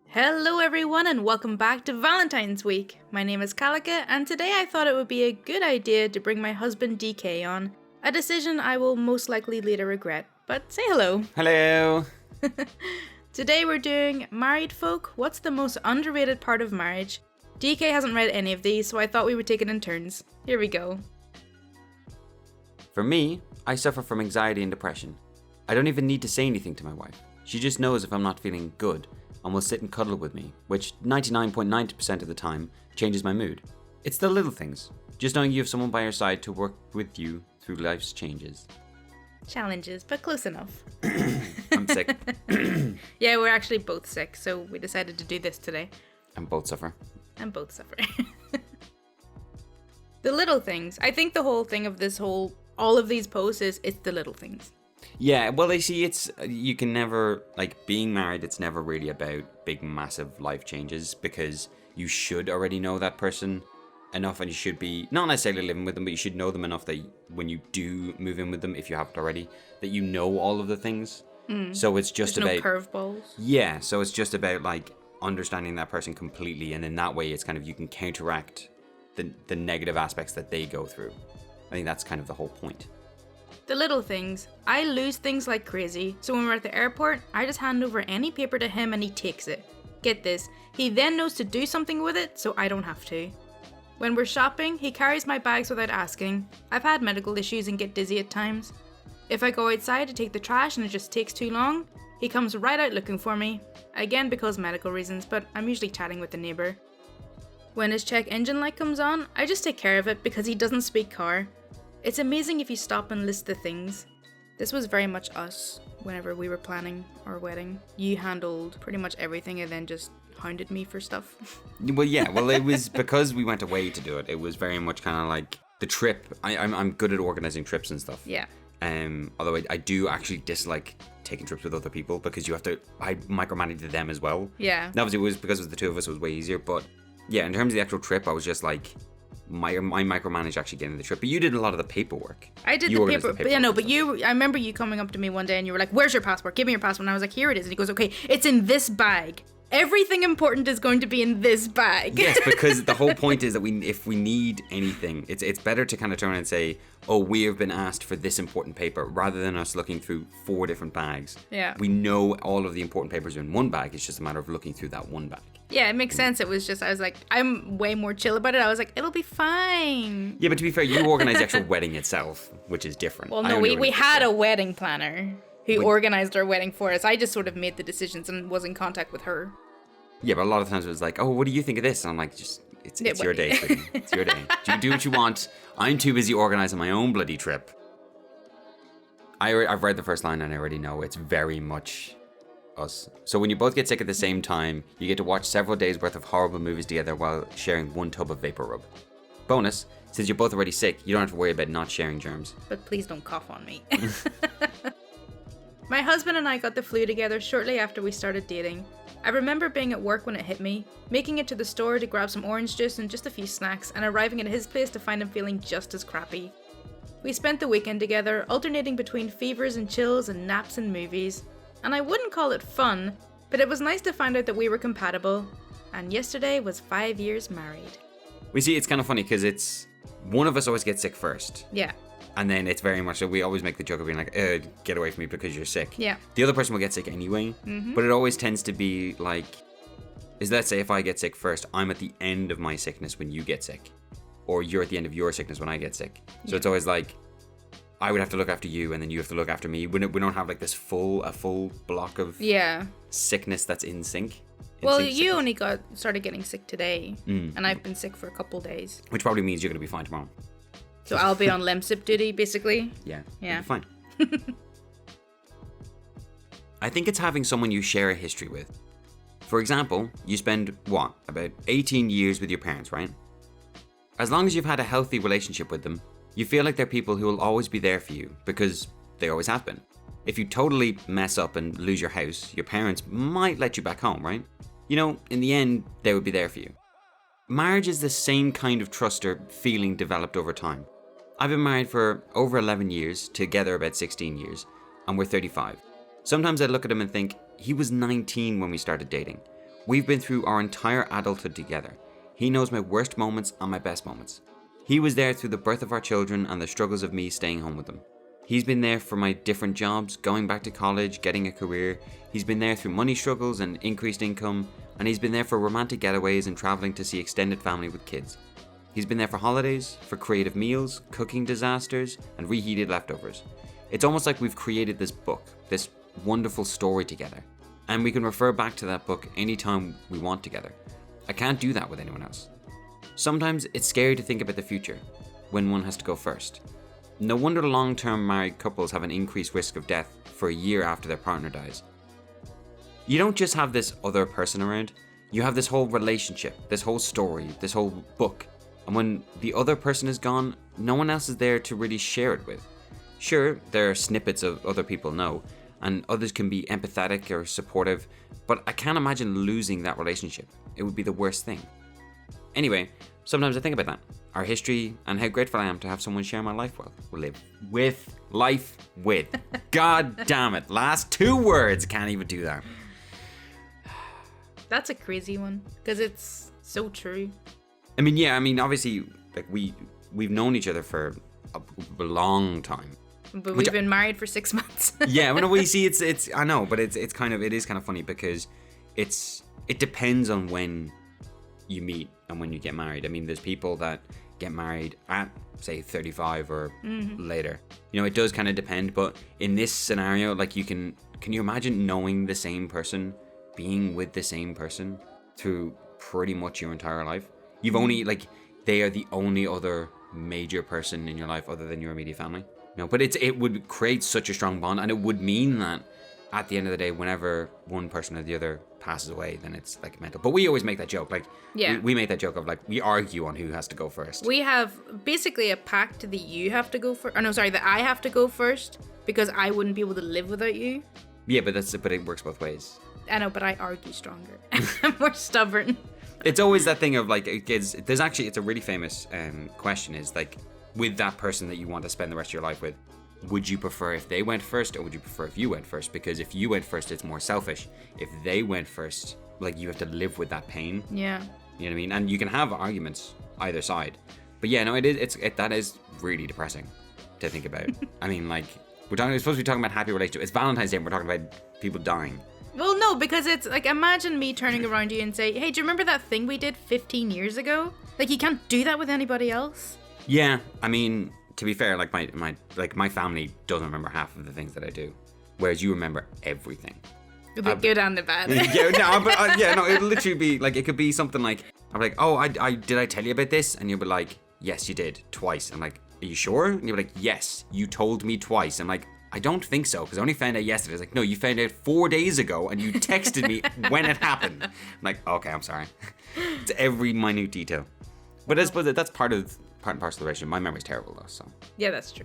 Hello everyone and welcome back to Valentine's week. My name is Kalika and today I thought it would be a good idea to bring my husband DK on, a decision I will most likely later regret, but say hello. Hello. Today we're doing Married Folk, what's the most underrated part of marriage? DK hasn't read any of these, so I thought we would take it in turns. Here we go. For me, I suffer from anxiety and depression. I don't even need to say anything to my wife. She just knows if I'm not feeling good and will sit and cuddle with me, which 99.9% of the time changes my mood. It's the little things, just knowing you have someone by your side to work with you through life's changes. Challenges, but close enough. I'm sick. Yeah, we're actually both sick, so we decided to do this today. And both suffer. And both suffer. The little things. I think the whole thing of all of these posts is, it's the little things. Yeah, well, I see you can never, being married, it's never really about big, massive life changes because you should already know that person enough and you should be, not necessarily living with them, but you should know them enough that when you do move in with them, if you haven't already, that you know all of the things. So it's just There's about... no curveballs. Yeah, so it's just about, understanding that person completely, and in that way, it's kind of, you can counteract the negative aspects that they go through. I think that's kind of the whole point. The little things. I lose things like crazy, so when we're at the airport, I just hand over any paper to him and he takes it. Get this, he then knows to do something with it, so I don't have to. When we're shopping, he carries my bags without asking. I've had medical issues and get dizzy at times. If I go outside to take the trash and it just takes too long, he comes right out looking for me. Again because medical reasons, but I'm usually chatting with the neighbour. When his check engine light comes on, I just take care of it because he doesn't speak car. It's amazing if you stop and list the things. This was very much us whenever we were planning our wedding. You handled pretty much everything and then just hounded me for stuff. Well, yeah, it was because we went away to do it. It was very much kind of like the trip. I'm good at organizing trips and stuff. Yeah. Although I do actually dislike taking trips with other people because I micromanage them as well. Yeah. And obviously it was because of the two of us, it was way easier. But yeah, in terms of the actual trip, I was just like, my micromanage actually getting the trip, but you did a lot of the paperwork. I did the paper, but yeah, no, but I remember you coming up to me one day and you were like, "Where's your passport? Give me your passport." And I was like, "Here it is." And he goes, "Okay, it's in this bag. Everything important is going to be in this bag." Yes, because the whole point is that if we need anything, it's better to kind of turn around and say, "Oh, we have been asked for this important paper," rather than us looking through 4 different bags. Yeah. We know all of the important papers are in one bag. It's just a matter of looking through that one bag. Yeah, it makes sense. It was just, I was like, I'm way more chill about it. I was like, it'll be fine. Yeah, but to be fair, you organized the actual wedding itself, which is different. Well, no, we had a wedding planner who organized our wedding for us. I just sort of made the decisions and was in contact with her. Yeah, but a lot of times it was like, "Oh, what do you think of this?" And I'm like, it's your day, sweetie. It's your day. Do what you want. I'm too busy organizing my own bloody trip. I've read the first line and I already know it's very much us. So when you both get sick at the same time, you get to watch several days worth of horrible movies together while sharing one tub of vapor rub. Bonus, since you're both already sick, you don't have to worry about not sharing germs. But please don't cough on me. My husband and I got the flu together shortly after we started dating. I remember being at work when it hit me, making it to the store to grab some orange juice and just a few snacks, and arriving at his place to find him feeling just as crappy. We spent the weekend together, alternating between fevers and chills and naps and movies. And I wouldn't call it fun, but it was nice to find out that we were compatible. And yesterday was 5 years married. We see, it's kind of funny because it's one of us always gets sick first. Yeah. And then it's very much, we always make the joke of being like, get away from me because you're sick. Yeah. The other person will get sick anyway, but it always tends to be like, let's say if I get sick first, I'm at the end of my sickness when you get sick. Or you're at the end of your sickness when I get sick. So it's always like, I would have to look after you and then you have to look after me. We don't have like this a full block of sickness that's in sync. Well, you only started getting sick today, and I've been sick for a couple days. Which probably means you're going to be fine tomorrow. So I'll be on lemsip duty, basically. Yeah. Yeah. Fine. I think it's having someone you share a history with. For example, you spend, about 18 years with your parents, right? As long as you've had a healthy relationship with them, you feel like they're people who will always be there for you, because they always have been. If you totally mess up and lose your house, your parents might let you back home, right? You know, in the end, they would be there for you. Marriage is the same kind of trust or feeling developed over time. I've been married for over 11 years, together about 16 years, and we're 35. Sometimes I look at him and think, he was 19 when we started dating. We've been through our entire adulthood together. He knows my worst moments and my best moments. He was there through the birth of our children and the struggles of me staying home with them. He's been there for my different jobs, going back to college, getting a career. He's been there through money struggles and increased income, and he's been there for romantic getaways and traveling to see extended family with kids. He's been there for holidays, for creative meals, cooking disasters, and reheated leftovers. It's almost like we've created this book, this wonderful story together, and we can refer back to that book anytime we want together. I can't do that with anyone else. Sometimes it's scary to think about the future, when one has to go first. No wonder long-term married couples have an increased risk of death for a year after their partner dies. You don't just have this other person around, you have this whole relationship, this whole story, this whole book. And when the other person is gone, no one else is there to really share it with. Sure, there are snippets of other people know, and others can be empathetic or supportive, but I can't imagine losing that relationship. It would be the worst thing. Anyway, sometimes I think about that, our history, and how grateful I am to have someone share my life with. God damn it, last 2 words, can't even do that. That's a crazy one, because it's so true. I mean, obviously, like we've known each other for a long time. But we've been married for 6 months. Yeah, when we see it's I know, but it is kind of funny because it depends on when you meet and when you get married. I mean, there's people that get married at say 35 or later. You know, it does kind of depend, but in this scenario, like can you imagine knowing the same person, being with the same person through pretty much your entire life? You've only, like, they are the only other major person in your life other than your immediate family. No, but it would create such a strong bond, and it would mean that at the end of the day, whenever one person or the other passes away, then it's like mental. But we always make that joke, like, yeah, we make that joke of like, we argue on who has to go first. We have basically a pact that you have to go first. Oh no, sorry, that I have to go first because I wouldn't be able to live without you. Yeah, but it works both ways. I know, but I argue stronger. I'm more stubborn. It's always that thing of like, it's a really famous question is like, with that person that you want to spend the rest of your life with, would you prefer if they went first or would you prefer if you went first? Because if you went first, it's more selfish. If they went first, like, you have to live with that pain. Yeah. You know what I mean? And you can have arguments either side. But yeah, no, that is really depressing to think about. I mean, like, we're supposed to be talking about happy relationships. It's Valentine's Day and we're talking about people dying. Well, no, because it's like, imagine me turning around you and say, hey, do you remember that thing we did 15 years ago? Like, you can't do that with anybody else. Yeah, I mean, to be fair, like my family doesn't remember half of the things that I do, whereas you remember everything. The good and the bad. It'll literally be like, it could be something like, I'm like, oh, I did I tell you about this? And you'll be like, yes, you did, twice. I'm like, are you sure? And you'll be like, yes, you told me twice. I'm like, I don't think so, because I only found out yesterday. It's like, no, you found out 4 days ago, and you texted me when it happened. I'm like, okay, I'm sorry. It's every minute detail. But I suppose that's part and parcel of the relationship. My memory's terrible, though, so. Yeah, that's true.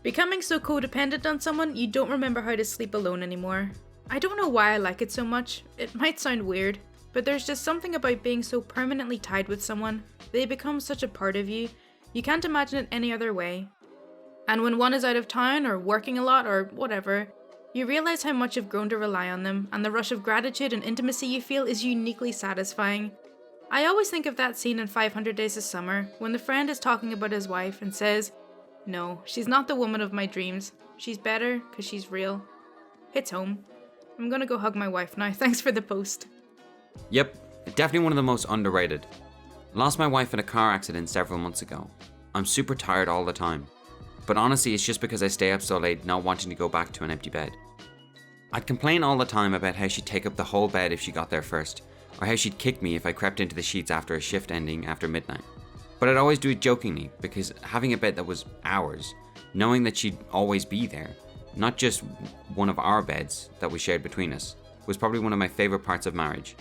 Becoming so codependent on someone, you don't remember how to sleep alone anymore. I don't know why I like it so much. It might sound weird, but there's just something about being so permanently tied with someone. They become such a part of you. You can't imagine it any other way. And when one is out of town or working a lot or whatever, you realize how much you've grown to rely on them, and the rush of gratitude and intimacy you feel is uniquely satisfying. I always think of that scene in 500 Days of Summer when the friend is talking about his wife and says, no, she's not the woman of my dreams. She's better because she's real. Hits home. I'm gonna go hug my wife now. Thanks for the post. Yep, definitely one of the most underrated. Lost my wife in a car accident several months ago. I'm super tired all the time. But honestly, it's just because I stay up so late not wanting to go back to an empty bed. I'd complain all the time about how she'd take up the whole bed if she got there first, or how she'd kick me if I crept into the sheets after a shift ending after midnight. But I'd always do it jokingly, because having a bed that was ours, knowing that she'd always be there, not just one of our beds that we shared between us, was probably one of my favourite parts of marriage.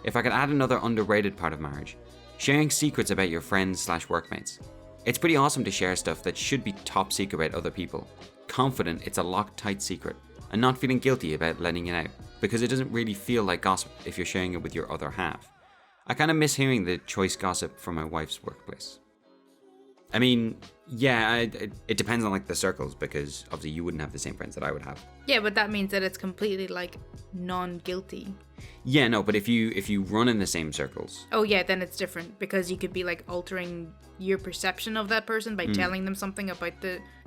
If I could add another underrated part of marriage, sharing secrets about your friends/workmates. It's pretty awesome to share stuff that should be top secret about other people, confident it's a locked tight secret, and not feeling guilty about letting it out, because it doesn't really feel like gossip if you're sharing it with your other half. I kind of miss hearing the choice gossip from my wife's workplace. I mean, yeah, it depends on like the circles, because obviously you wouldn't have the same friends that I would have. Yeah, but that means that it's completely like non-guilty. Yeah, no, but if you run in the same circles. Oh yeah, then it's different, because you could be like altering your perception of that person by telling them something about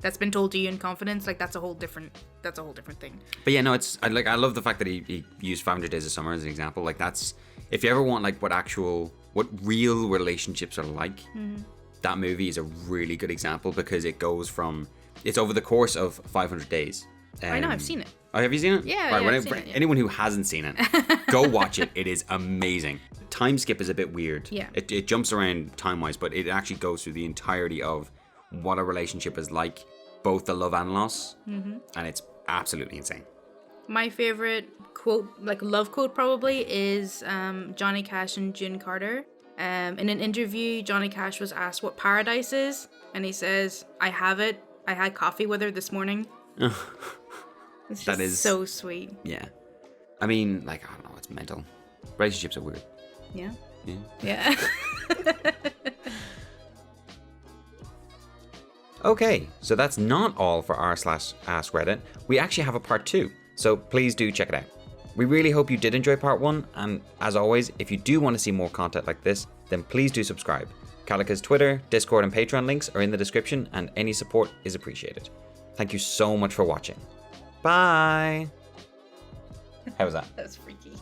that's been told to you in confidence. Like that's a whole different thing. But yeah, no, I love the fact that he used 500 Days of Summer as an example. Like that's, if you ever want like what real relationships are like, that movie is a really good example, because it's over the course of 500 days. I know, I've seen it. Oh, have you seen it? Yeah, right, yeah, I've seen it, yeah. Anyone who hasn't seen it, go watch it. It is amazing. Time skip is a bit weird. Yeah. It jumps around time-wise, but it actually goes through the entirety of what a relationship is like, both the love and loss, and it's absolutely insane. My favorite quote, like love quote probably, is Johnny Cash and June Carter. In an interview, Johnny Cash was asked what paradise is, and he says, "I have it. I had coffee with her this morning." It's just so sweet. Yeah. I mean, like, I don't know, it's mental. Relationships are weird. Yeah. Yeah. Yeah. Okay, so that's not all for r/AskReddit. We actually have a part 2, so please do check it out. We really hope you did enjoy part 1, and as always, if you do want to see more content like this, then please do subscribe. Kalica's Twitter, Discord, and Patreon links are in the description, and any support is appreciated. Thank you so much for watching. Bye! How was that? That was freaky.